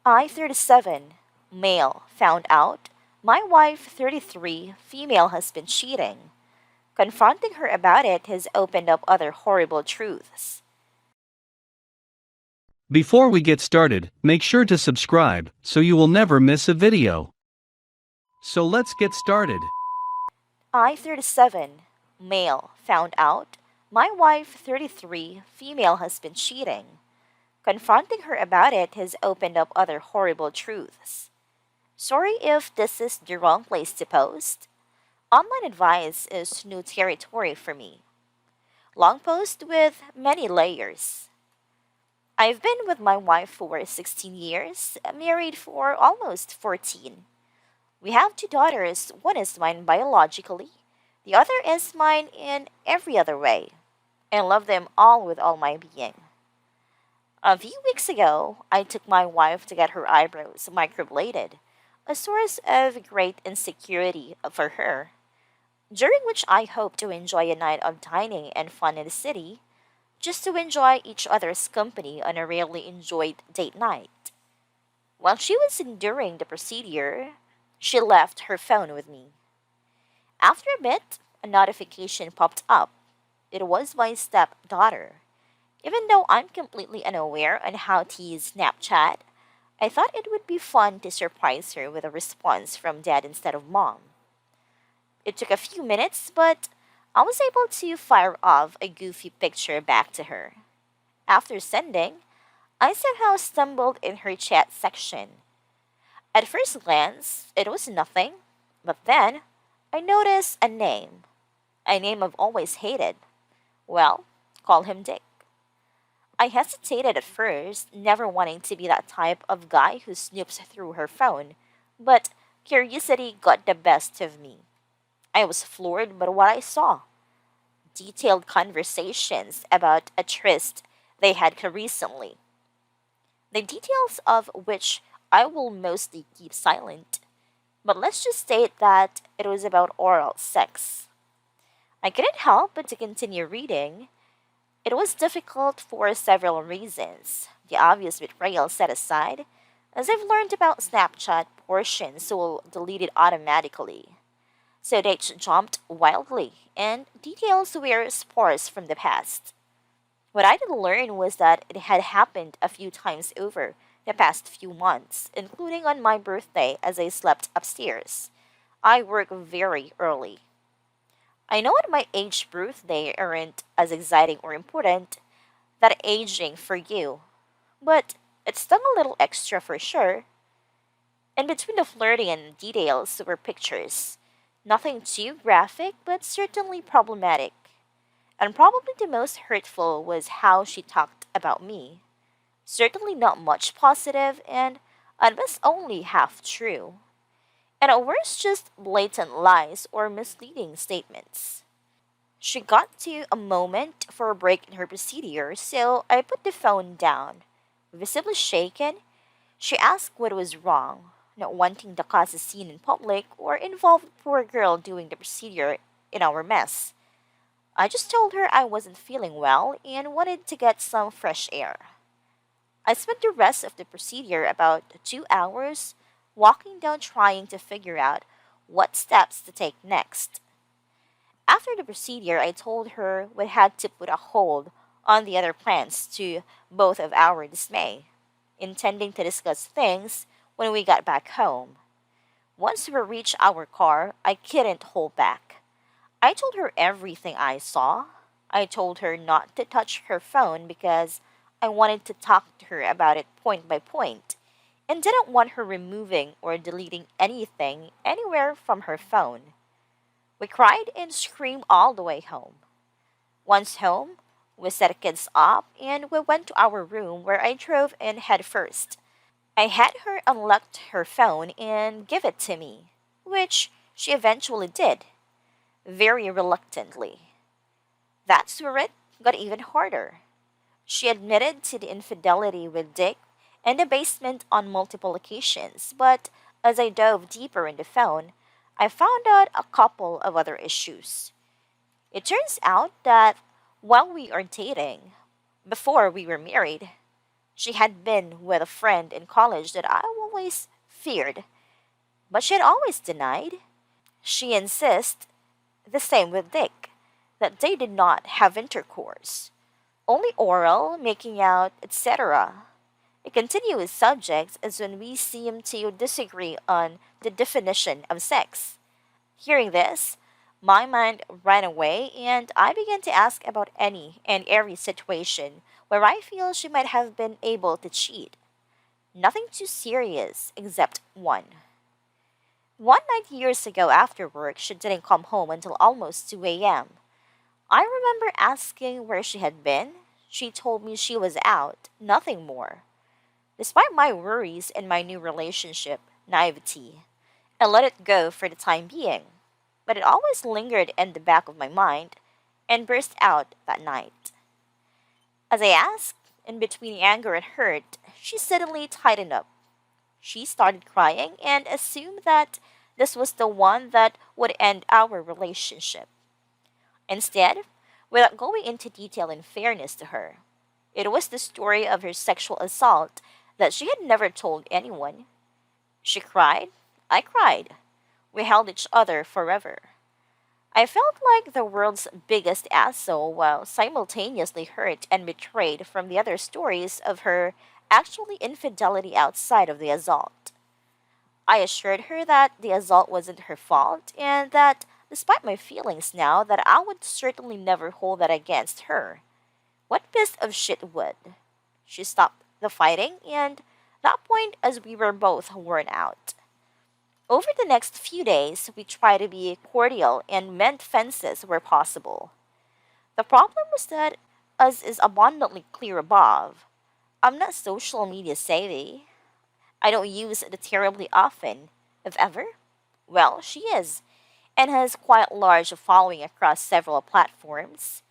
I, 37, male, found out my wife, 33, female, has been cheating. Confronting her about it has opened up other horrible truths. Before we get started, make sure to subscribe so you will never miss a video. So let's get started. I, 37, male, found out my wife, 33, female, has been cheating. Confronting her about it has opened up other horrible truths. Sorry if this is the wrong place to post. Online advice is new territory for me. Long post with many layers. I've been with my wife for 16 years, married for almost 14. We have two daughters. One is mine biologically, the other is mine in every other way. I love them all with all my being. A few weeks ago, I took my wife to get her eyebrows microbladed, a source of great insecurity for her, during which I hope to enjoy a night of dining and fun in the city, just to enjoy each other's company on a rarely enjoyed date night. While she was enduring the procedure, she left her phone with me. After a bit, a notification popped up. It was my stepdaughter. Even though I'm completely unaware on how to use Snapchat, I thought it would be fun to surprise her with a response from dad instead of mom. It took a few minutes, but I was able to fire off a goofy picture back to her. After sending, I somehow stumbled in her chat section. At first glance, it was nothing, but then I noticed a name I've always hated. Well, call him Dick. I hesitated at first, never wanting to be that type of guy who snoops through her phone, but curiosity got the best of me. I was floored by what I saw. Detailed conversations about a tryst they had recently, the details of which I will mostly keep silent. But let's just state that it was about oral sex. I couldn't help but to continue reading. It was difficult for several reasons. The obvious betrayal set aside, as I've learned about Snapchat portions will delete it automatically. So dates jumped wildly, and details were sparse from the past. What I did learn was that it had happened a few times over the past few months, including on my birthday as I slept upstairs. I work very early. I know at my age birthday aren't as exciting or important that aging for you, but it stung a little extra for sure. And between the flirting and details were pictures. Nothing too graphic, but certainly problematic. And probably the most hurtful was how she talked about me. Certainly not much positive, and at best only half true. And at worst, just blatant lies or misleading statements. She got to a moment for a break in her procedure, so I put the phone down. Visibly shaken, she asked what was wrong, not wanting to cause a scene in public or involve the poor girl doing the procedure in our mess. I just told her I wasn't feeling well and wanted to get some fresh air. I spent the rest of the procedure, about 2 hours, walking down trying to figure out what steps to take next. After the procedure, I told her we had to put a hold on the other plans to both of our dismay, intending to discuss things when we got back home. Once we reached our car, I couldn't hold back. I told her everything I saw. I told her not to touch her phone because I wanted to talk to her about it point by point and didn't want her removing or deleting anything anywhere from her phone. We cried and screamed all the way home. Once home, we set the kids up and we went to our room where I drove in head first. I had her unlock her phone and give it to me, which she eventually did, very reluctantly. That's where it got even harder. She admitted to the infidelity with Dick and the basement on multiple occasions, but as I dove deeper in the phone, I found out a couple of other issues. It turns out that while we are dating, before we were married, She had been with a friend in college that I always feared, but she had always denied. She insists, the same with Dick, that they did not have intercourse, only oral, making out, etc. A continuous subject is when we seem to disagree on the definition of sex. Hearing this, my mind ran away and I began to ask about any and every situation where I feel she might have been able to cheat. Nothing too serious except one. One night years ago after work, she didn't come home until almost 2 a.m. I remember asking where she had been. She told me she was out, nothing more. Despite my worries and my new relationship, naivety, I let it go for the time being. But it always lingered in the back of my mind and burst out that night. As I asked, in between anger and hurt, she suddenly tightened up. She started crying and assumed that this was the one that would end our relationship. Instead, without going into detail in fairness to her, it was the story of her sexual assault that she had never told anyone. She cried, I cried. We held each other forever. I felt like the world's biggest asshole while simultaneously hurt and betrayed from the other stories of her actually infidelity outside of the assault. I assured her that the assault wasn't her fault and that despite my feelings now that I would certainly never hold that against her. What piece of shit would? She stopped the fighting and that point as we were both worn out. Over the next few days, we tried to be cordial and mend fences where possible. The problem was that, as is abundantly clear above, I'm not social media savvy. I don't use it terribly often, if ever. Well, she is, and has quite large following across several platforms.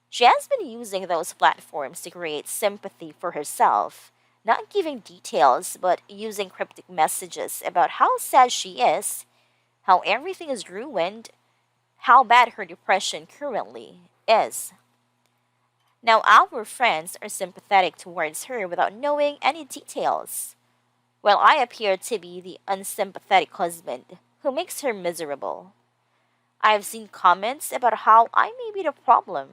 She has been using those platforms to create sympathy for herself, not giving details, but using cryptic messages about how sad she is, how everything is ruined, how bad her depression currently is. Now, our friends are sympathetic towards her without knowing any details, while I appear to be the unsympathetic husband who makes her miserable. I've seen comments about how I may be the problem.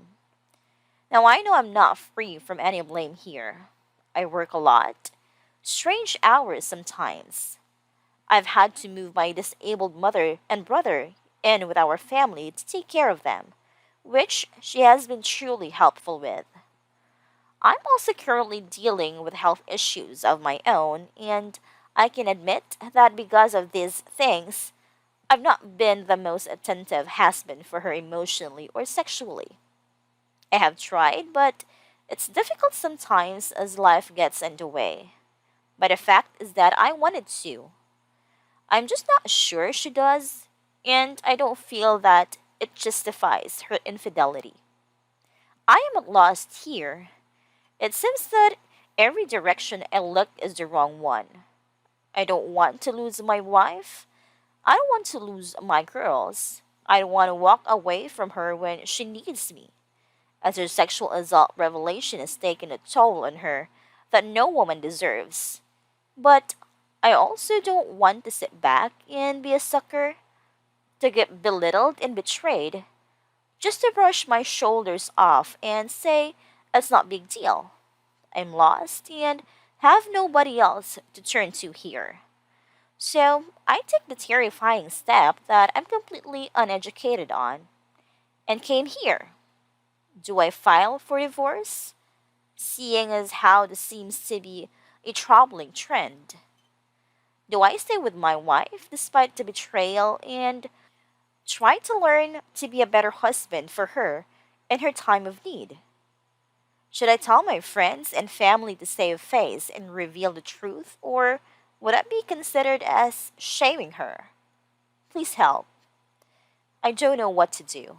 Now, I know I'm not free from any blame here. I work a lot, strange hours sometimes. I've had to move my disabled mother and brother in with our family to take care of them, which she has been truly helpful with. I'm also currently dealing with health issues of my own, and I can admit that because of these things, I've not been the most attentive husband for her emotionally or sexually. I have tried, but it's difficult sometimes as life gets in the way. But the fact is that I wanted to. I'm just not sure she does, and I don't feel that it justifies her infidelity. I am at lost here. It seems that every direction I look is the wrong one. I don't want to lose my wife. I don't want to lose my girls. I don't want to walk away from her when she needs me, as her sexual assault revelation has taken a toll on her that no woman deserves. But I also don't want to sit back and be a sucker, to get belittled and betrayed, just to brush my shoulders off and say it's not big deal. I'm lost and have nobody else to turn to here. So I take the terrifying step that I'm completely uneducated on and came here. Do I file for divorce? Seeing as how this seems to be a troubling trend. Do I stay with my wife despite the betrayal and try to learn to be a better husband for her in her time of need? Should I tell my friends and family to save face and reveal the truth, or would that be considered as shaming her? Please help. I don't know what to do.